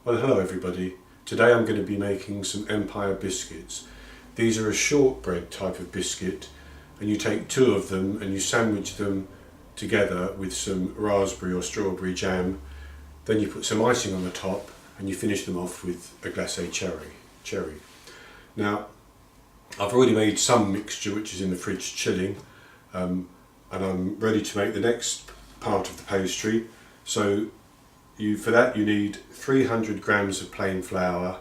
Well, hello everybody. Today I'm going to be making some Empire biscuits. These are a shortbread type of biscuit, and you take two of them and you sandwich them together with some raspberry or strawberry jam. Then you put some icing on the top and you finish them off with a glace cherry. Now, I've already made some mixture which is in the fridge chilling, and I'm ready to make the next part of the pastry. So for that you need 300 grams of plain flour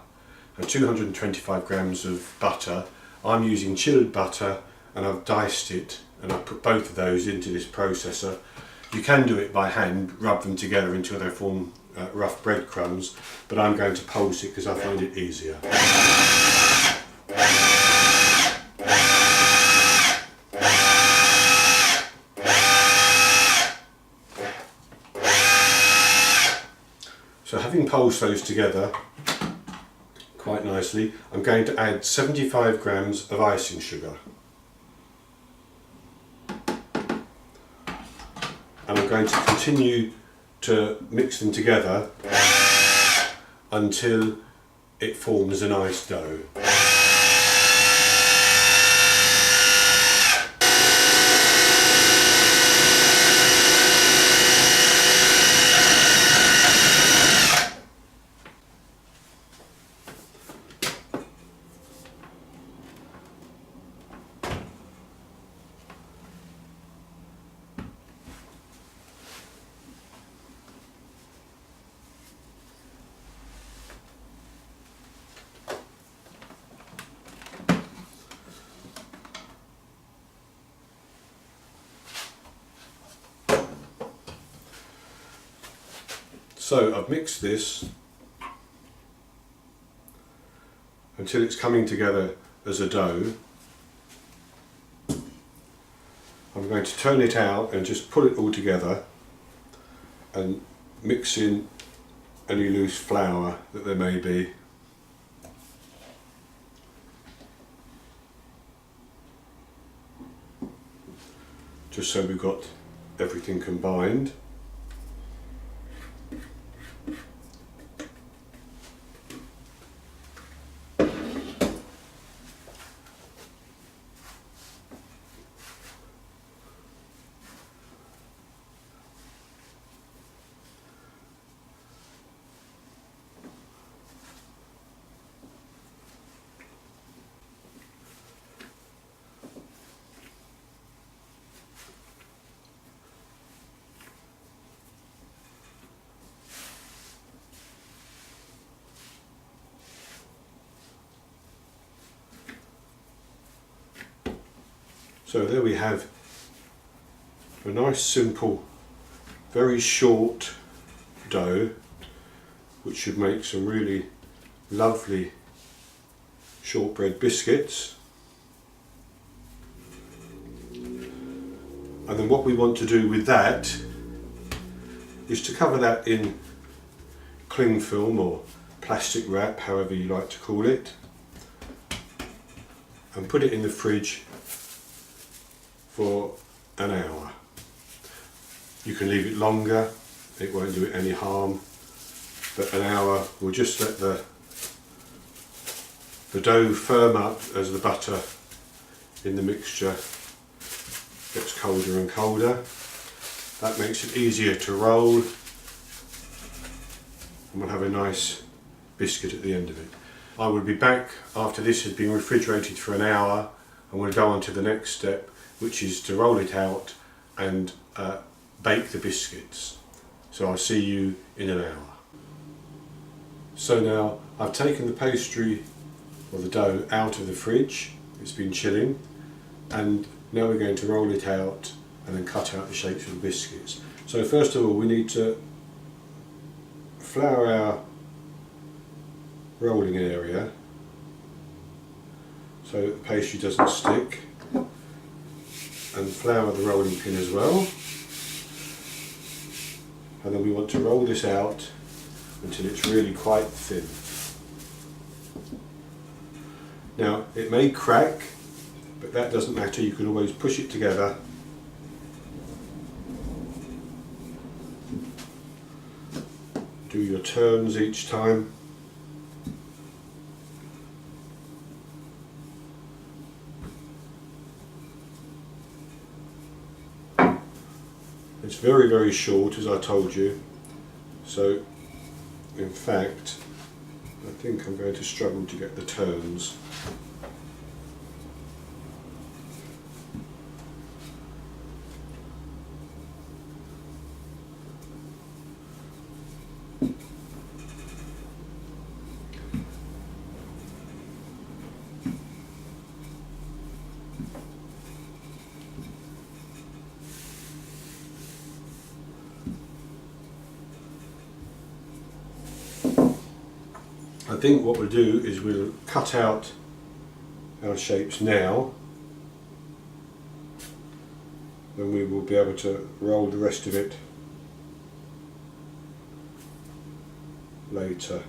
and 225 grams of butter. I'm using chilled butter and I've diced it, and I've put both of those into this processor. You can do it by hand, rub them together until they form rough breadcrumbs, but I'm going to pulse it because I find it easier. So having pulsed those together quite nicely, I'm going to add 75 grams of icing sugar. And I'm going to continue to mix them together until it forms a nice dough. So I've mixed this until it's coming together as a dough. I'm going to turn it out and just pull it all together and mix in any loose flour that there may be. Just so we've got everything combined. So there we have a nice simple, very short dough, which should make some really lovely shortbread biscuits. And then what we want to do with that is to cover that in cling film or plastic wrap, however you like to call it, and put it in the fridge for an hour. You can leave it longer, it won't do it any harm, but an hour will just let the dough firm up as the butter in the mixture gets colder and colder. That makes it easier to roll, and we'll have a nice biscuit at the end of it. I will be back after this has been refrigerated for an hour, and we'll go on to the next step, which is to roll it out and bake the biscuits. So I'll see you in an hour. So now I've taken the pastry or the dough out of the fridge, it's been chilling, and now we're going to roll it out and then cut out the shapes of the biscuits. So first of all we need to flour our rolling area so that the pastry doesn't stick, and flour the rolling pin as well, and then we want to roll this out until it's really quite thin. Now it may crack, but that doesn't matter, you can always push it together do your turns each time. It's very, very short, as I told you, so in fact I think I'm going to struggle to get the turns. I think what we'll do is we'll cut out our shapes now, and we will be able to roll the rest of it later.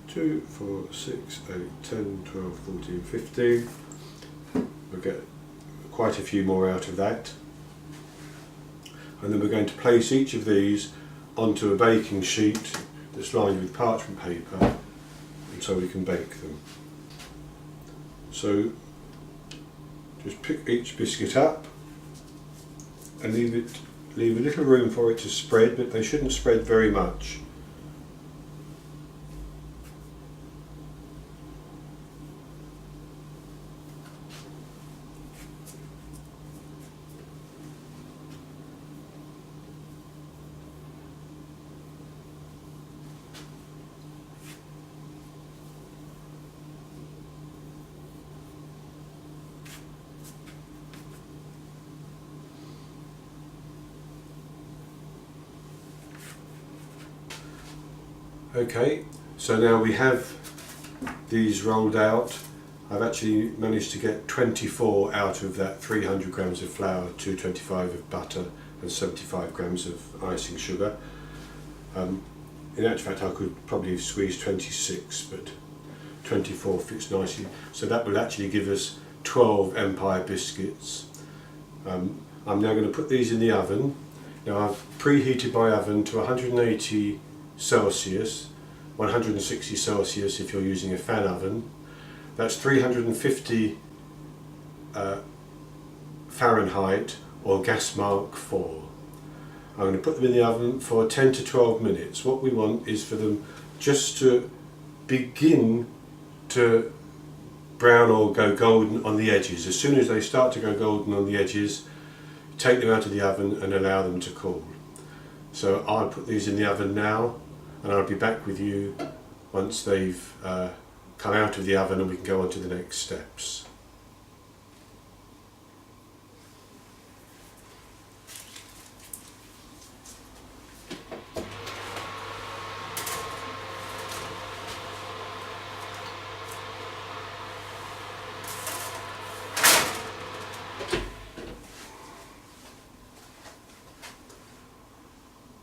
Two, 4, 6, 8, 10, 12, 14, 15. We'll get quite a few more out of that. And then we're going to place each of these onto a baking sheet that's lined with parchment paper, and so we can bake them. So just pick each biscuit up and leave a little room for it to spread, but they shouldn't spread very much. Okay, so now we have these rolled out. I've actually managed to get 24 out of that 300 grams of flour, 225 of butter and 75 grams of icing sugar. In actual fact I could probably have squeezed 26, but 24 fits nicely. So that will actually give us 12 Empire biscuits. I'm now going to put these in the oven. Now I've preheated my oven to 180 Celsius, 160 Celsius if you're using a fan oven. That's 350 Fahrenheit or gas mark 4. I'm going to put them in the oven for 10 to 12 minutes. What we want is for them just to begin to brown or go golden on the edges. As soon as they start to go golden on the edges, take them out of the oven and allow them to cool. So I'll put these in the oven now, and I'll be back with you once they've come out of the oven and we can go on to the next steps.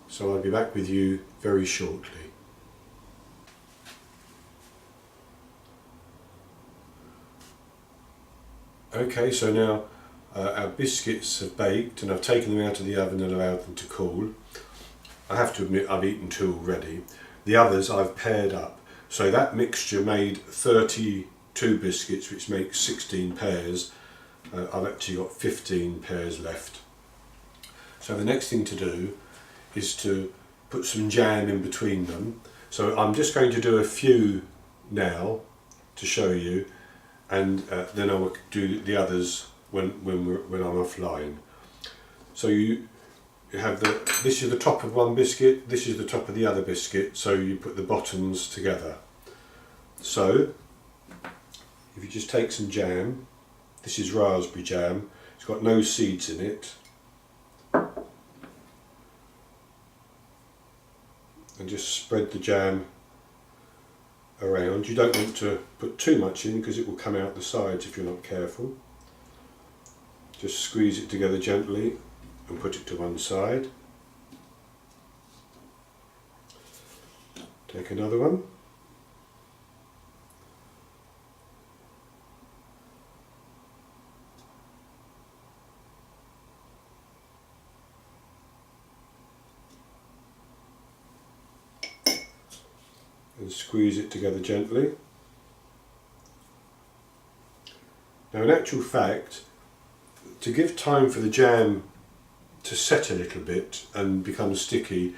So I'll be back with you very shortly. Okay, so now our biscuits have baked and I've taken them out of the oven and allowed them to cool. I have to admit I've eaten 2 already. The others I've paired up. So that mixture made 32 biscuits, which makes 16 pairs. I've actually got 15 pairs left. So the next thing to do is to put some jam in between them. So I'm just going to do a few now to show you, and then I will do the others when I'm offline. So you have this is the top of one biscuit, this is the top of the other biscuit, so you put the bottoms together. So if you just take some jam, this is raspberry jam, it's got no seeds in it, and just spread the jam around. You don't want to put too much in because it will come out the sides if you're not careful. Just squeeze it together gently and put it to one side. Take another one. And squeeze it together gently. Now, in actual fact, to give time for the jam to set a little bit and become sticky,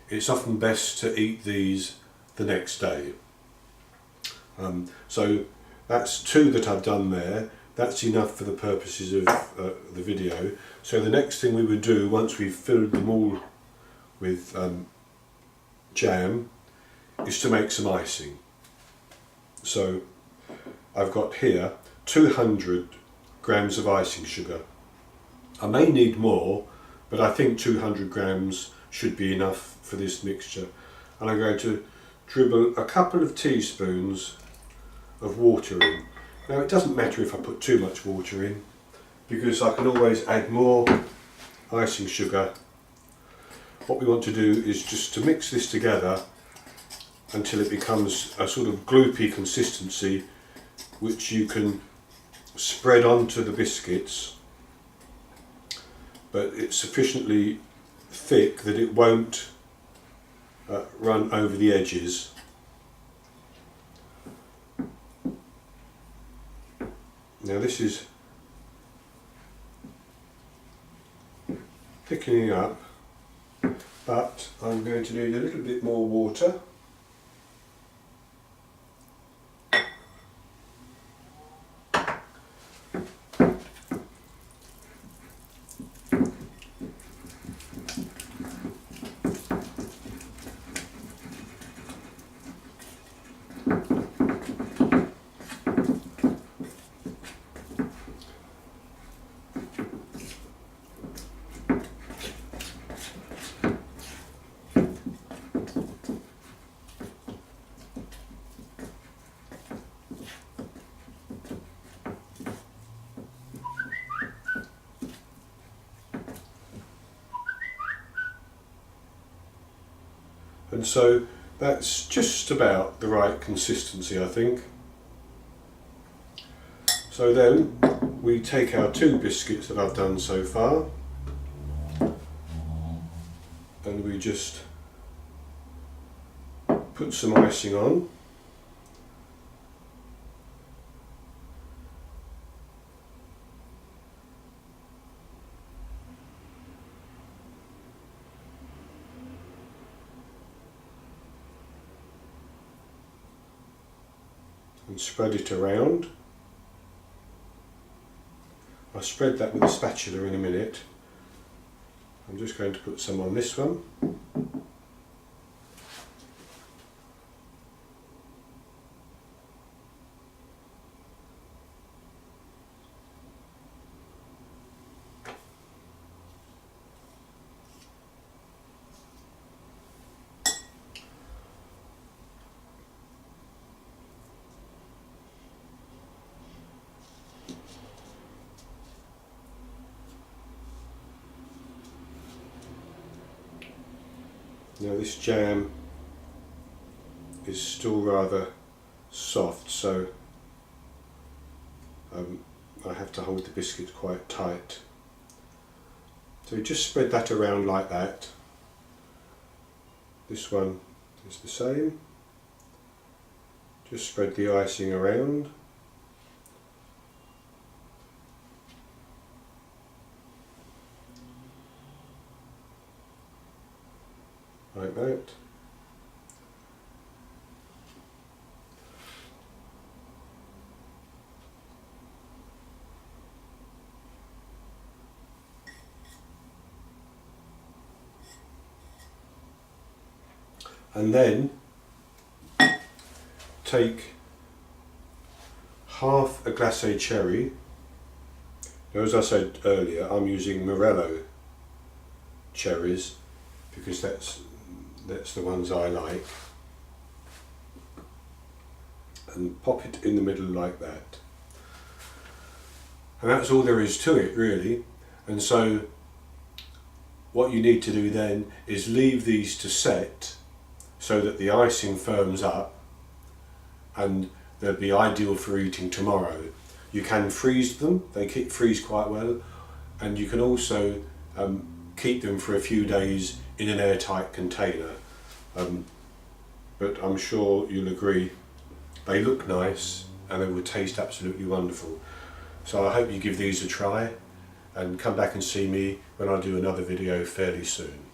it's often best to eat these the next day. So that's 2 that I've done there. That's enough for the purposes of the video. So the next thing we would do, once we've filled them all with jam, is to make some icing. So I've got here 200 grams of icing sugar. I may need more, but I think 200 grams should be enough for this mixture. And I'm going to dribble a couple of teaspoons of water in. Now, it doesn't matter if I put too much water in, because I can always add more icing sugar. What we want to do is just to mix this together until it becomes a sort of gloopy consistency, which you can spread onto the biscuits, but it's sufficiently thick that it won't run over the edges. Now this is thickening up, but I'm going to need a little bit more water. And so that's just about the right consistency, I think. So then we take our 2 biscuits that I've done so far, and we just put some icing on. And spread it around. I'll spread that with a spatula in a minute. I'm just going to put some on this one. Now this jam is still rather soft, so I have to hold the biscuit quite tight. So you just spread that around like that. This one is the same. Just spread the icing around. Like that. And then take half a glacé cherry. Now, as I said earlier, I'm using Morello cherries because that's the ones I like. and pop it in the middle like that. And that's all there is to it really. And so what you need to do then is leave these to set so that the icing firms up, and they'll be ideal for eating tomorrow. You can freeze them, they freeze quite well, and you can also keep them for a few days in an airtight container. But I'm sure you'll agree they look nice and they will taste absolutely wonderful. So I hope you give these a try and come back and see me when I do another video fairly soon.